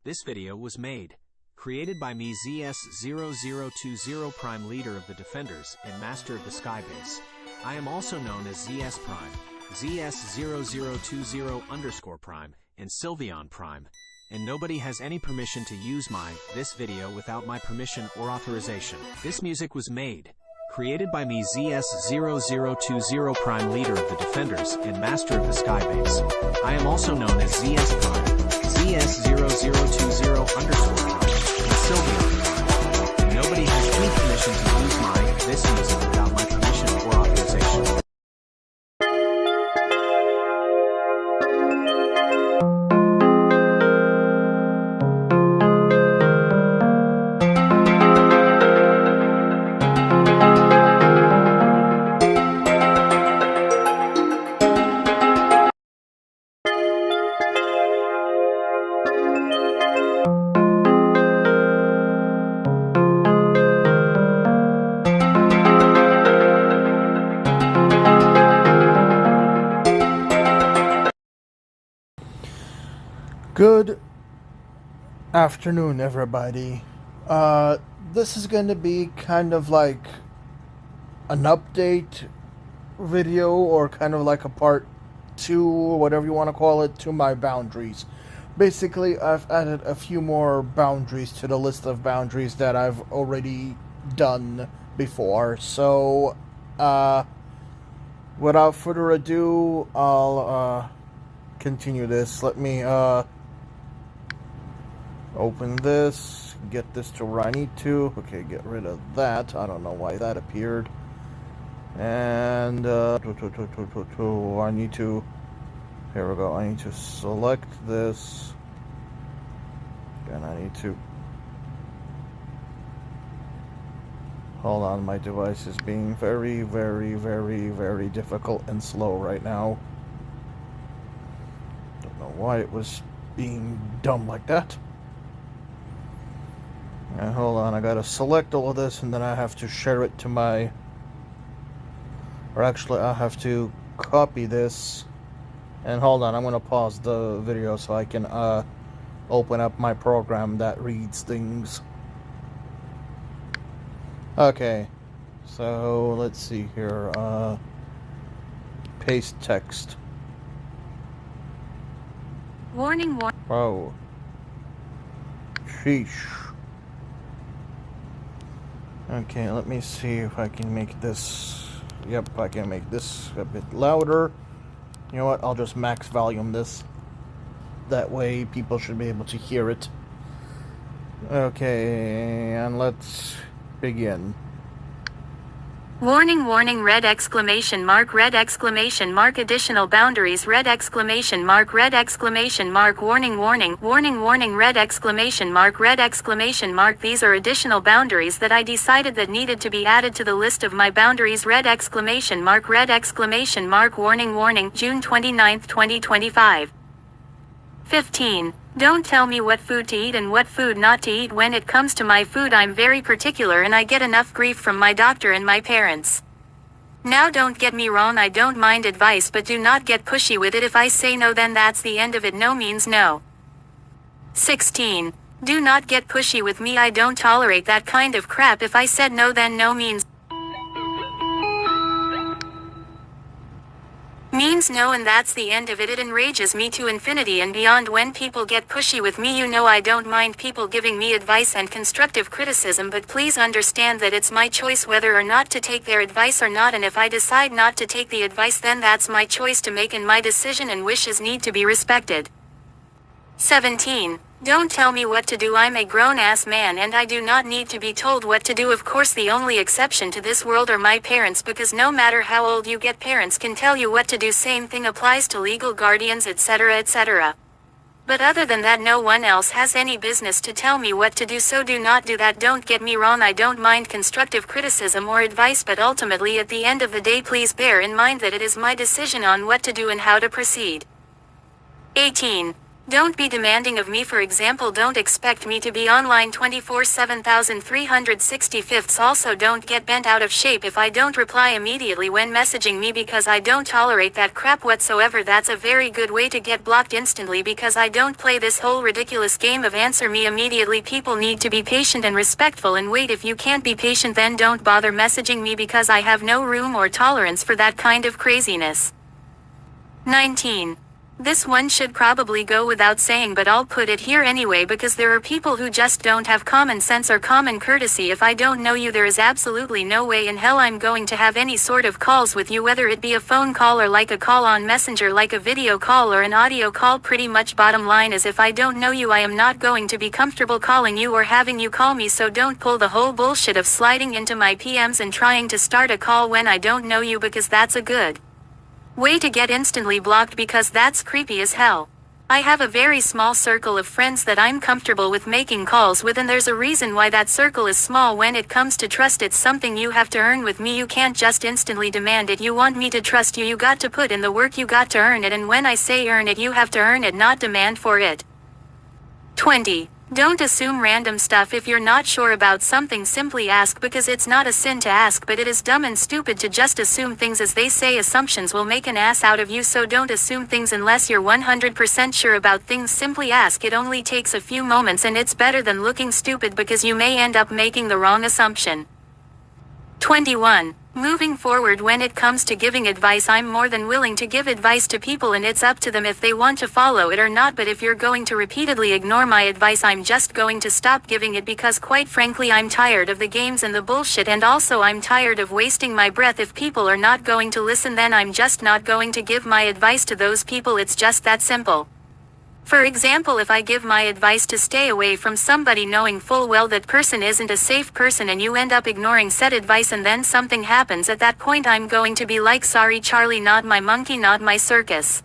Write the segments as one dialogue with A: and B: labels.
A: This video was made, created by me ZS0020 Prime, leader of the Defenders and master of the Skybase. I am also known as ZS Prime, ZS0020 Prime, and Sylveon Prime. And nobody has any permission to use this video without my permission or authorization. This music was made, created by me ZS0020 Prime, leader of the Defenders and master of the Skybase. I am also known as ZS Prime, ZS0020 Prime, and Sylveon Prime. And nobody has any permission to use this music without my permission or authorization.
B: Good afternoon, everybody. This is going to be kind of like an update video, or kind of like a part 2, or whatever you want to call it, to my boundaries. Basically, I've added a few more boundaries to the list of boundaries that I've already done before. So, without further ado, I'll continue this. Let me open this, get this to where I need to. Okay, get rid of that. I don't know why that appeared. And I need to, here we go, I need to select this, and I need to, hold on, my device is being very, very, very, very difficult and slow right now. Don't know why it was being dumb like that. And hold on, I gotta select all of this, and then I have to share it to my, or actually I have to copy this. And hold on, I'm gonna pause the video so I can open up my program that reads things. Okay, so let's see here, paste text.
C: Warning.
B: Whoa. Sheesh. Okay, let me see if I can make this, yep, I can make this a bit louder. You know what, I'll just max volume this. That way people should be able to hear it. Okay, and let's begin.
C: Warning, red exclamation mark, additional boundaries, red exclamation mark, warning, red exclamation mark. These are additional boundaries that I decided that needed to be added to the list of my boundaries, red exclamation mark, warning, June 29th, 2025. 15. Don't tell me what food to eat and what food not to eat. When it comes to my food, I'm very particular, and I get enough grief from my doctor and my parents. Now don't get me wrong, I don't mind advice, but do not get pushy with it. If I say no, then that's the end of it. No means no. 16. Do not get pushy with me, I don't tolerate that kind of crap. If I said no, then no means no, and that's the end of it. It enrages me to infinity and beyond when people get pushy with me. You know, I don't mind people giving me advice and constructive criticism, but please understand that it's my choice whether or not to take their advice or not, and if I decide not to take the advice, then that's my choice to make, and my decision and wishes need to be respected. 17. Don't tell me what to do. I'm a grown-ass man and I do not need to be told what to do. Of course, the only exception to this world are my parents, because no matter how old you get, parents can tell you what to do. Same thing applies to legal guardians, etc., etc. But other than that, no one else has any business to tell me what to do, so do not do that. Don't get me wrong, I don't mind constructive criticism or advice, but ultimately at the end of the day, please bear in mind that it is my decision on what to do and how to proceed. 18. Don't be demanding of me. For example, don't expect me to be online 24/7 365. Also, don't get bent out of shape if I don't reply immediately when messaging me, because I don't tolerate that crap whatsoever. That's a very good way to get blocked instantly, because I don't play this whole ridiculous game of answer me immediately. People need to be patient and respectful and wait. If you can't be patient, then don't bother messaging me, because I have no room or tolerance for that kind of craziness. 19. This one should probably go without saying, but I'll put it here anyway, because there are people who just don't have common sense or common courtesy. If I don't know you, there is absolutely no way in hell I'm going to have any sort of calls with you, whether it be a phone call or like a call on Messenger, like a video call or an audio call. Pretty much bottom line is, if I don't know you, I am not going to be comfortable calling you or having you call me. So don't pull the whole bullshit of sliding into my PMs and trying to start a call when I don't know you, because that's a good way to get instantly blocked, because that's creepy as hell. I have a very small circle of friends that I'm comfortable with making calls with, and there's a reason why that circle is small. When it comes to trust, it's something you have to earn with me. You can't just instantly demand it. You want me to trust you, you got to put in the work, you got to earn it, and when I say earn it, you have to earn it, not demand for it. 20. Don't assume random stuff. If you're not sure about something, simply ask, because it's not a sin to ask, but it is dumb and stupid to just assume things. As they say, assumptions will make an ass out of you, so don't assume things unless you're 100% sure about things. Simply ask. It only takes a few moments, and it's better than looking stupid, because you may end up making the wrong assumption. 21. Moving forward, when it comes to giving advice, I'm more than willing to give advice to people, and it's up to them if they want to follow it or not. But if you're going to repeatedly ignore my advice, I'm just going to stop giving it, because quite frankly, I'm tired of the games and the bullshit, and also I'm tired of wasting my breath. If people are not going to listen, then I'm just not going to give my advice to those people. It's just that simple. For example, if I give my advice to stay away from somebody knowing full well that person isn't a safe person, and you end up ignoring said advice, and then something happens, at that point I'm going to be like, sorry Charlie, not my monkey, not my circus.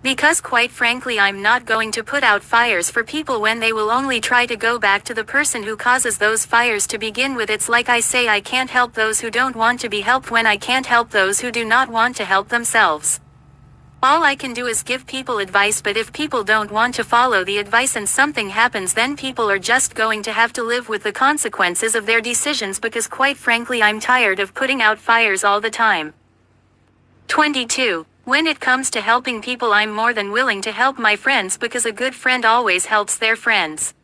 C: Because quite frankly, I'm not going to put out fires for people when they will only try to go back to the person who causes those fires to begin with. It's like I say, I can't help those who don't want to be helped when I can't help those who do not want to help themselves. All I can do is give people advice, but if people don't want to follow the advice and something happens, then people are just going to have to live with the consequences of their decisions, because quite frankly, I'm tired of putting out fires all the time. 22. When it comes to helping people, I'm more than willing to help my friends, because a good friend always helps their friends.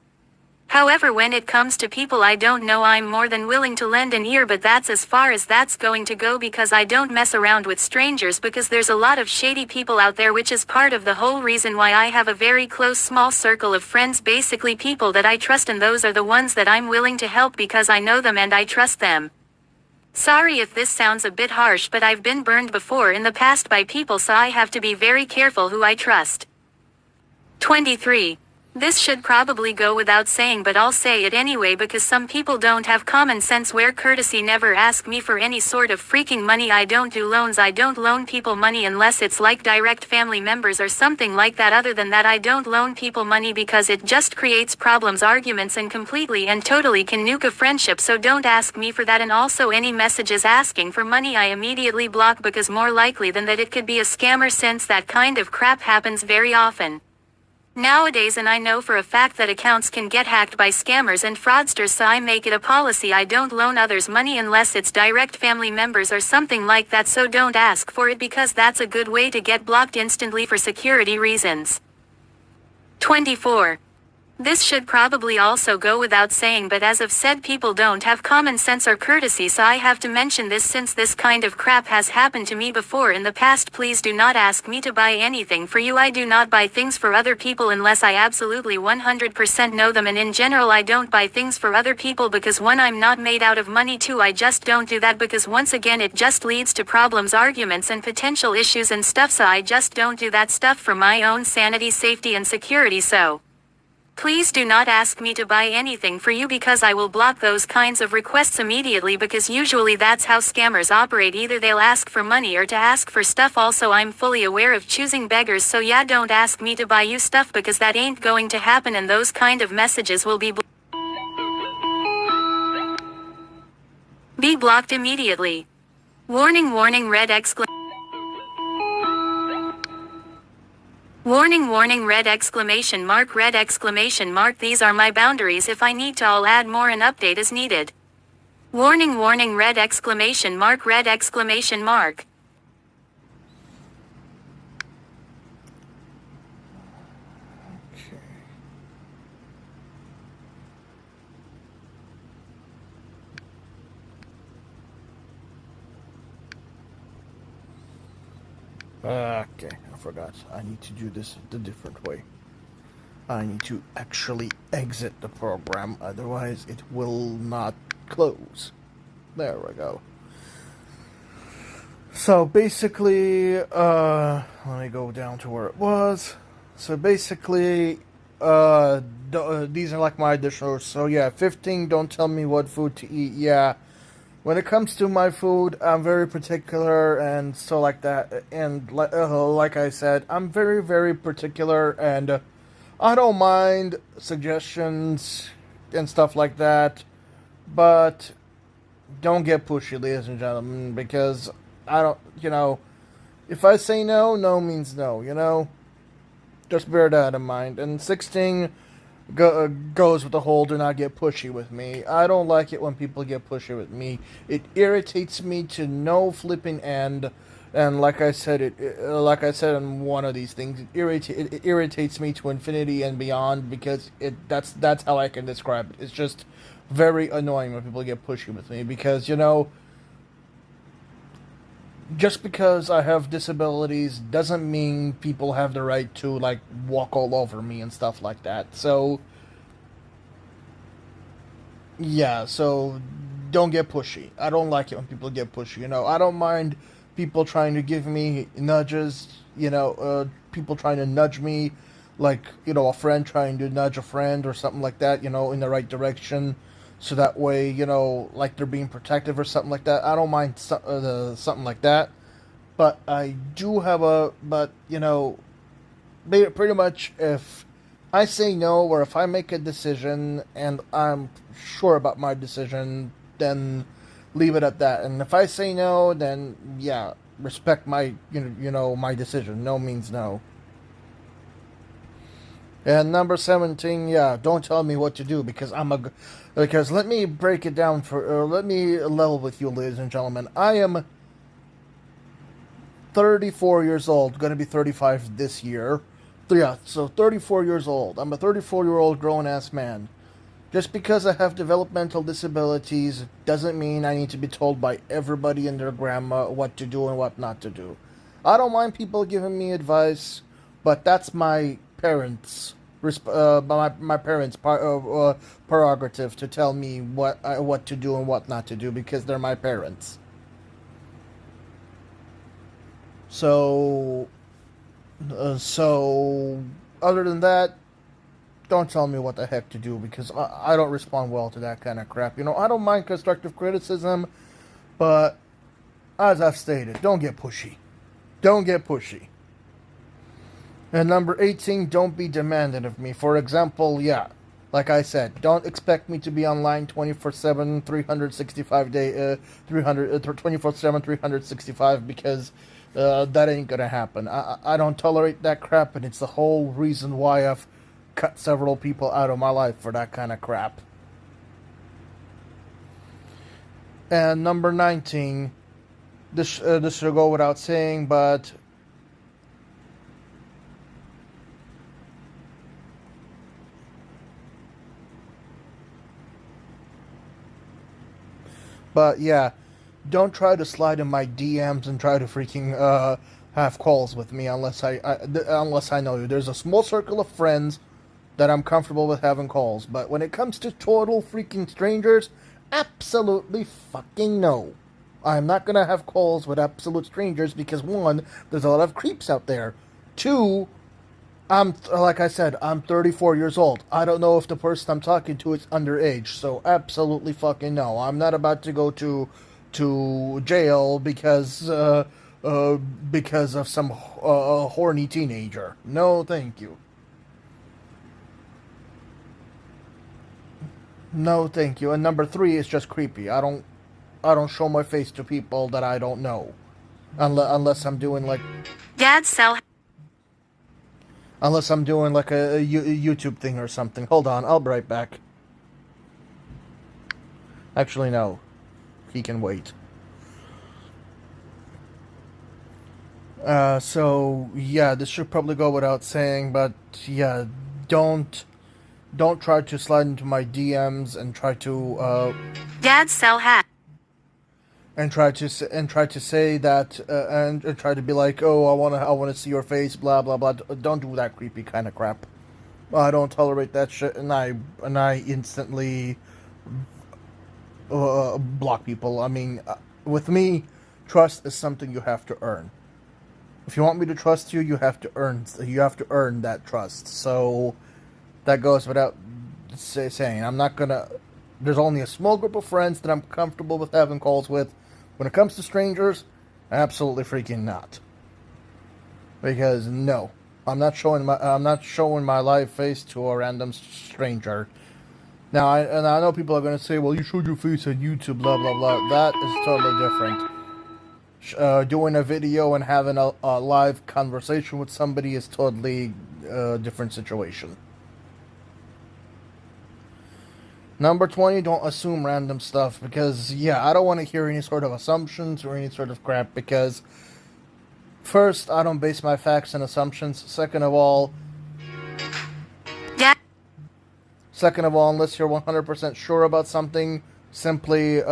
C: However, when it comes to people I don't know, I'm more than willing to lend an ear, but that's as far as that's going to go, because I don't mess around with strangers, because there's a lot of shady people out there, which is part of the whole reason why I have a very close small circle of friends, basically people that I trust, and those are the ones that I'm willing to help because I know them and I trust them. Sorry if this sounds a bit harsh, but I've been burned before in the past by people, so I have to be very careful who I trust. 23. This should probably go without saying, but I'll say it anyway, because some people don't have common sense. Where courtesy, never ask me for any sort of freaking money. I don't do loans. I don't loan people money unless it's like direct family members or something like that. Other than that, I don't loan people money, because it just creates problems, arguments, and completely and totally can nuke a friendship. So don't ask me for that. And also, any messages asking for money, I immediately block, because more likely than that it could be a scammer, since that kind of crap happens very often nowadays, and I know for a fact that accounts can get hacked by scammers and fraudsters, so I make it a policy I don't loan others money unless it's direct family members or something like that. So don't ask for it, because that's a good way to get blocked instantly for security reasons. 24. This should probably also go without saying, but as I've said, people don't have common sense or courtesy, so I have to mention this since this kind of crap has happened to me before in the past. Please do not ask me to buy anything for you. I do not buy things for other people unless I absolutely 100% know them, and in general I don't buy things for other people, because one, I'm not made out of money, two, I just don't do that, because once again it just leads to problems, arguments, and potential issues and stuff, so I just don't do that stuff for my own sanity, safety, and security. So please do not ask me to buy anything for you, because I will block those kinds of requests immediately, because usually that's how scammers operate. Either they'll ask for money or to ask for stuff. Also, I'm fully aware of choosing beggars, so yeah, don't ask me to buy you stuff, because that ain't going to happen, and those kind of messages will be blocked immediately. Warning, warning, red exclamation. Warning, warning, red exclamation mark, these are my boundaries. If I need to, I'll add more. An update is needed. Warning, warning, red exclamation mark,
B: Okay, I forgot. I need to do this the different way. I need to actually exit the program, otherwise it will not close. There we go. So basically, let me go down to where it was. So basically, these are like my additionals. So yeah, 15, don't tell me what food to eat. Yeah. When it comes to my food, I'm very particular, and so like that. And like I said, I'm very, very particular, and I don't mind suggestions and stuff like that, but don't get pushy, ladies and gentlemen, because I don't, if I say no, no means no, Just bear that in mind. And 16 goes with the whole do not get pushy with me. I don't like it when people get pushy with me. It irritates me to no flipping end. And like I said, in one of these things, it irritates me to infinity and beyond, because that's how I can describe it. It's just very annoying when people get pushy with me, because just because I have disabilities doesn't mean people have the right to like walk all over me and stuff like that. So yeah, so don't get pushy. I don't like it when people get pushy. I don't mind people trying to give me nudges, people trying to nudge me, like, a friend trying to nudge a friend or something like that, in the right direction, so that way, like they're being protective or something like that. I don't mind something like that, but I do have pretty much if I say no, or if I make a decision and I'm sure about my decision, then leave it at that. And if I say no, then yeah, respect my my decision. No means no. And number 17, yeah, don't tell me what to do, because let me break it down let me level with you, ladies and gentlemen. I am 34 years old, going to be 35 this year. Yeah, so 34 years old. I'm a 34-year-old grown-ass man. Just because I have developmental disabilities doesn't mean I need to be told by everybody and their grandma what to do and what not to do. I don't mind people giving me advice, but that's my parents' prerogative to tell me what to do and what not to do, because they're my parents. So other than that, don't tell me what the heck to do, because I don't respond well to that kind of crap. I don't mind constructive criticism, but as I've stated, don't get pushy. Don't get pushy. And number 18, don't be demanding of me. For example, yeah, like I said, don't expect me to be online 24/7, 365 24/7, 365, because that ain't gonna happen. I don't tolerate that crap, and it's the whole reason why I've cut several people out of my life for that kind of crap. And number 19, this should go without saying, but yeah, don't try to slide in my DMs and try to freaking have calls with me unless I know you. There's a small circle of friends that I'm comfortable with having calls, but when it comes to total freaking strangers, absolutely fucking no. I'm not gonna have calls with absolute strangers, because 1, there's a lot of creeps out there. 2, like I said, I'm 34 years old. I don't know if the person I'm talking to is underage, so absolutely fucking no. I'm not about to go to jail because of some horny teenager. No, thank you. No, thank you. And number 3 is just creepy. I don't show my face to people that I don't know, unless I'm doing like
C: Dad sell.
B: Unless I'm doing like a YouTube thing or something. Hold on, I'll be right back. Actually, no. He can wait. So, yeah, this should probably go without saying, but, yeah, don't try to slide into my DMs and try to,
C: Dad sell hat.
B: and try to say that, and try to be like, oh, I wanna see your face, blah, blah, blah. Don't do that creepy kind of crap. I don't tolerate that shit, and I instantly, block people. I mean, with me, trust is something you have to earn. If you want me to trust you, you have to earn that trust. So that goes without saying. I'm not gonna. There's only a small group of friends that I'm comfortable with having calls with. When it comes to strangers, absolutely freaking not. Because no, I'm not showing my live face to a random stranger. Now, I know people are gonna say, "Well, you showed your face on YouTube, blah blah blah." That is totally different. Doing a video and having a live conversation with somebody is totally a different situation. Number 20, don't assume random stuff, because, yeah, I don't want to hear any sort of assumptions or any sort of crap, because, first, I don't base my facts on assumptions. Second of all, unless you're 100% sure about something, simply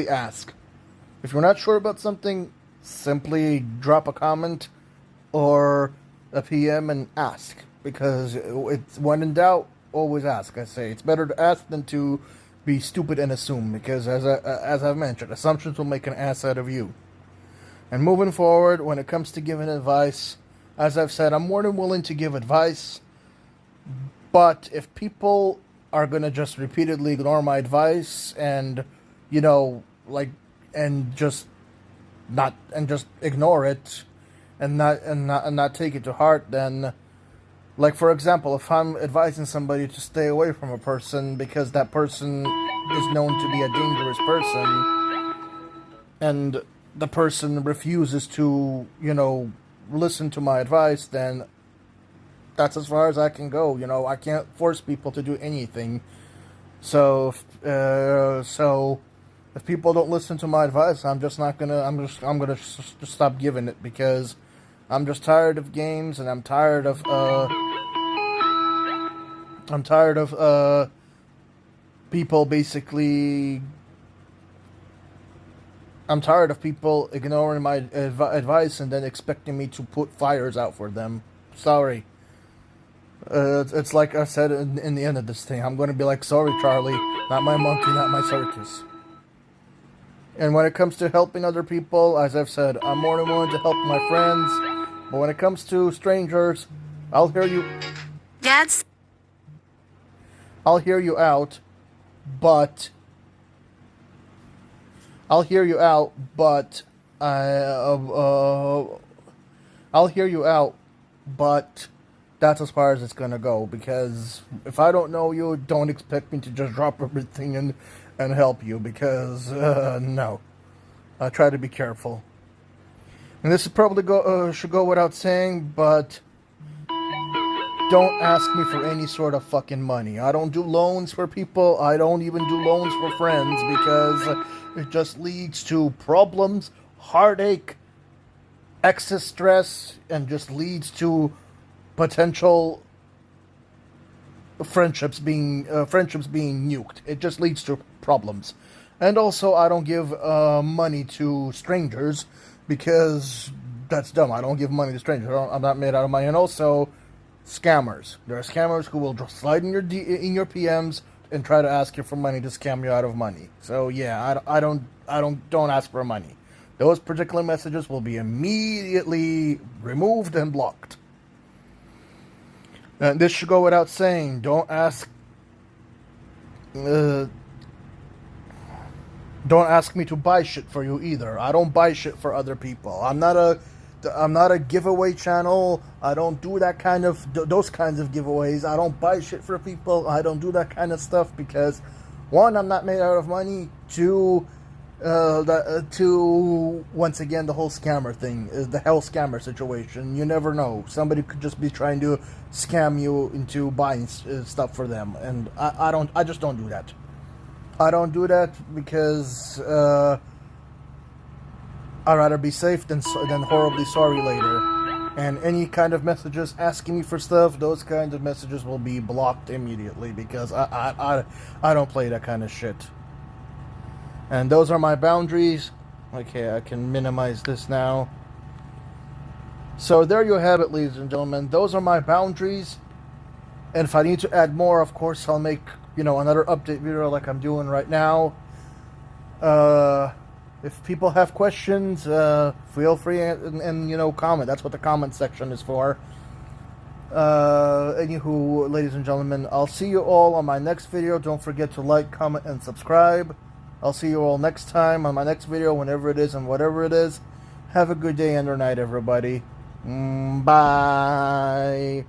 B: ask. If you're not sure about something, simply drop a comment or a PM and ask. Because it's, when in doubt, always ask. I say it's better to ask than to be stupid and assume. Because as I've mentioned, assumptions will make an ass out of you. And moving forward, when it comes to giving advice, as I've said, I'm more than willing to give advice. But if people are going to just repeatedly ignore my advice and, and just ignore it and not take it to heart, then, like, for example, if I'm advising somebody to stay away from a person because that person is known to be a dangerous person and the person refuses to, listen to my advice, then that's as far as I can go. I can't force people to do anything. So if people don't listen to my advice, I'm gonna just stop giving it, because I'm just tired of games, and I'm tired of people basically. I'm tired of people ignoring my advice and then expecting me to put fires out for them. Sorry. It's like I said in the end of this thing. I'm going to be like, sorry, Charlie, not my monkey, not my circus. And when it comes to helping other people, as I've said, I'm more than willing to help my friends. But when it comes to strangers, I'll hear you.
C: Dad's.
B: I'll hear you out, but I'll hear you out, but that's as far as it's gonna go. Because if I don't know you, don't expect me to just drop everything and help you, because no, I try to be careful. And this is probably should go without saying, but don't ask me for any sort of fucking money. I don't do loans for people. I don't even do loans for friends, because it just leads to problems, heartache, excess stress, and just leads to potential friendships being nuked. It just leads to problems. And also, I don't give money to strangers, because that's dumb. I don't give money to strangers. I'm not made out of money. And also, scammers. There are scammers who will just slide in your PMs and try to ask you for money to scam you out of money. So yeah, I don't ask for money. Those particular messages will be immediately removed and blocked. And this should go without saying. Don't ask me to buy shit for you either. I don't buy shit for other people. I'm not a giveaway channel. I don't do those kinds of giveaways. I don't buy shit for people. I don't do that kind of stuff because, one, I'm not made out of money. Two, to once again the whole scammer thing, the hell scammer situation. You never know. Somebody could just be trying to scam you into buying stuff for them, and I just don't do that. I don't do that because I'd rather be safe than horribly sorry later. And any kind of messages asking me for stuff, those kinds of messages will be blocked immediately because I don't play that kind of shit. And those are my boundaries. Okay, I can minimize this now. So there you have it, ladies and gentlemen. Those are my boundaries. And if I need to add more, of course, I'll make, another update video like I'm doing right now. If people have questions, feel free and comment. That's what the comment section is for. Anywho, ladies and gentlemen, I'll see you all on my next video. Don't forget to like, comment, and subscribe. I'll see you all next time on my next video, whenever it is and whatever it is. Have a good day and or night, everybody. Bye.